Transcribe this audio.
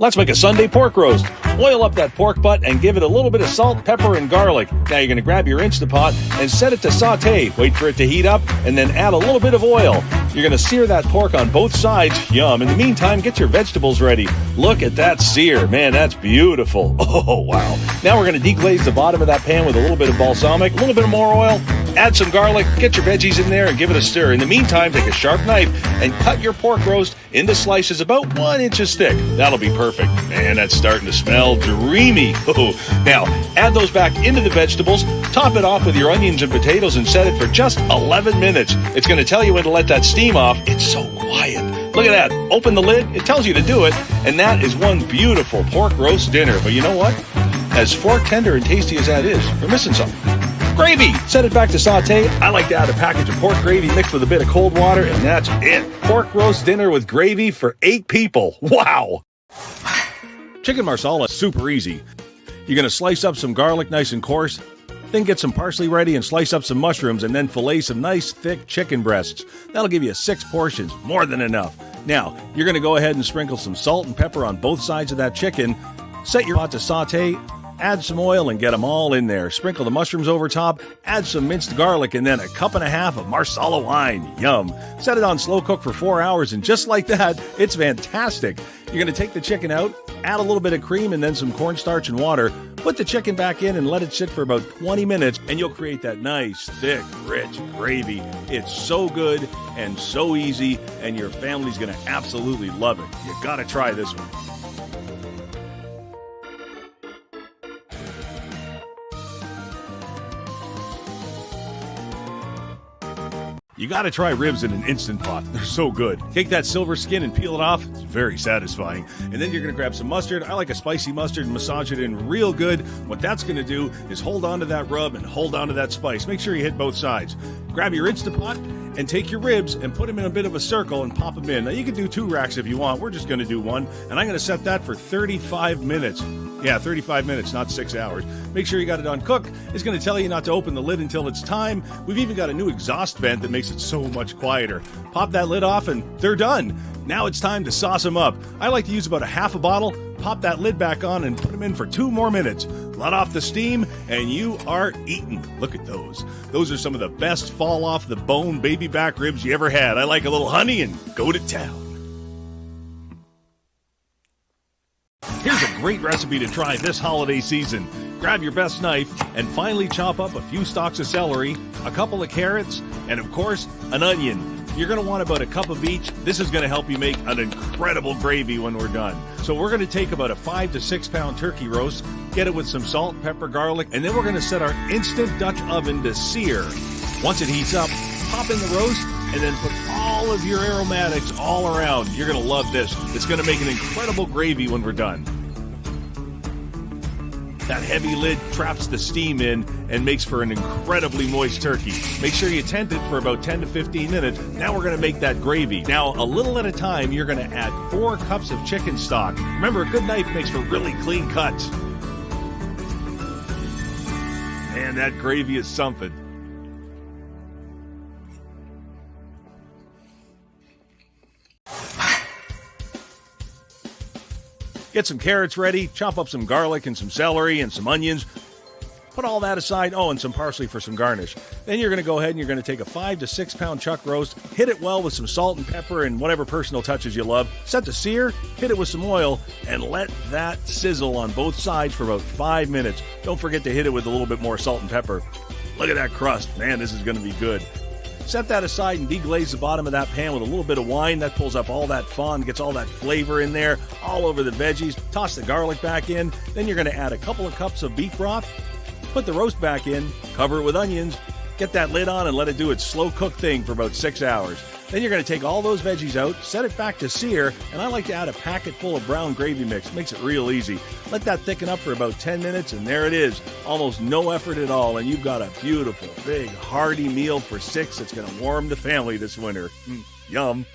Let's make a Sunday pork roast. Oil up that pork butt and give it a little bit of salt, pepper, and garlic. Now you're going to grab your Instapot and set it to saute. Wait for it to heat up and then add a little bit of oil. You're going to sear that pork on both sides. Yum. In the meantime, get your vegetables ready. Look at that sear. Man, that's beautiful. Oh, wow. Now we're going to deglaze the bottom of that pan with a little bit of balsamic, a little bit more oil, add some garlic, get your veggies in there and give it a stir. In the meantime, take a sharp knife and cut your pork roast into slices about 1 inch thick. That'll be perfect. Man, that's starting to smell dreamy. Oh, now, add those back into the vegetables, top it off with your onions and potatoes, and set it for just 11 minutes. It's going to tell you when to let that steam off. It's so quiet. Look at that. Open the lid. It tells you to do it. And that is one beautiful pork roast dinner. But you know what? As fork tender and tasty as that is, we're missing something. Gravy! Set it back to saute. I like to add a package of pork gravy mixed with a bit of cold water, and that's it. Pork roast dinner with gravy for 8 people. Wow! Chicken Marsala is super easy. You're going to slice up some garlic nice and coarse, then get some parsley ready and slice up some mushrooms, and then fillet some nice thick chicken breasts. That'll give you 6 portions, more than enough. Now, you're going to go ahead and sprinkle some salt and pepper on both sides of that chicken. Set your pot to saute, add some oil and get them all in there. Sprinkle the mushrooms over top, add some minced garlic, and then a 1.5 cups of Marsala wine. Yum. Set it on slow cook for 4 hours, and just like that, it's fantastic. You're going to take the chicken out, add a little bit of cream and then some cornstarch and water. Put the chicken back in and let it sit for about 20 minutes, and you'll create that nice, thick, rich gravy. It's so good and so easy, and your family's going to absolutely love it. You got to try this one. You gotta try ribs in an Instant Pot. They're so good. Take that silver skin and peel it off. It's very satisfying. And then you're gonna grab some mustard. I like a spicy mustard and massage it in real good. What that's gonna do is hold on to that rub and hold on to that spice. Make sure you hit both sides. Grab your Instant Pot and take your ribs and put them in a bit of a circle and pop them in. Now you can do 2 racks if you want. We're just gonna do 1. And I'm gonna set that for 35 minutes. Yeah, 35 minutes, not 6 hours. Make sure you got it on cook. It's going to tell you not to open the lid until it's time. We've even got a new exhaust vent that makes it so much quieter. Pop that lid off and they're done. Now it's time to sauce them up. I like to use about a 1/2 bottle, pop that lid back on and put them in for 2 more minutes. Let off the steam and you are eating. Look at those. Those are some of the best fall off the bone baby back ribs you ever had. I like a little honey and go to town. Here's a great recipe to try this holiday season. Grab your best knife and finely chop up a few stalks of celery, a couple of carrots, and of course, an onion. You're going to want about 1 cup of each. This is going to help you make an incredible gravy when we're done. So we're going to take about a 5 to 6 pound turkey roast, get it with some salt, pepper, garlic, and then we're going to set our instant Dutch oven to sear. Once it heats up, pop in the roast, and then put all of your aromatics all around. You're going to love this. It's going to make an incredible gravy when we're done. That heavy lid traps the steam in and makes for an incredibly moist turkey. Make sure you tent it for about 10 to 15 minutes. Now we're going to make that gravy. Now, a little at a time, you're going to add 4 cups of chicken stock. Remember, a good knife makes for really clean cuts. Man, that gravy is something. Get some carrots ready, chop up some garlic and some celery and some onions. Put all that aside. Oh, and some parsley for some garnish. Then you're going to go ahead and you're going to take a 5 to 6 pound chuck roast, hit it well with some salt and pepper and whatever personal touches you love. Set to sear, hit it with some oil, and let that sizzle on both sides for about 5 minutes. Don't forget to hit it with a little bit more salt and pepper. Look at that crust. Man, this is going to be good. Set that aside and deglaze the bottom of that pan with a little bit of wine. That pulls up all that fond, gets all that flavor in there, all over the veggies. Toss the garlic back in. Then you're going to add a couple of cups of beef broth. Put the roast back in, cover it with onions, get that lid on and let it do its slow cook thing for about 6 hours. Then you're going to take all those veggies out, set it back to sear, and I like to add a packet full of brown gravy mix. Makes it real easy. Let that thicken up for about 10 minutes, and there it is. Almost no effort at all, and you've got a beautiful, big, hearty meal for 6 that's going to warm the family this winter. Yum.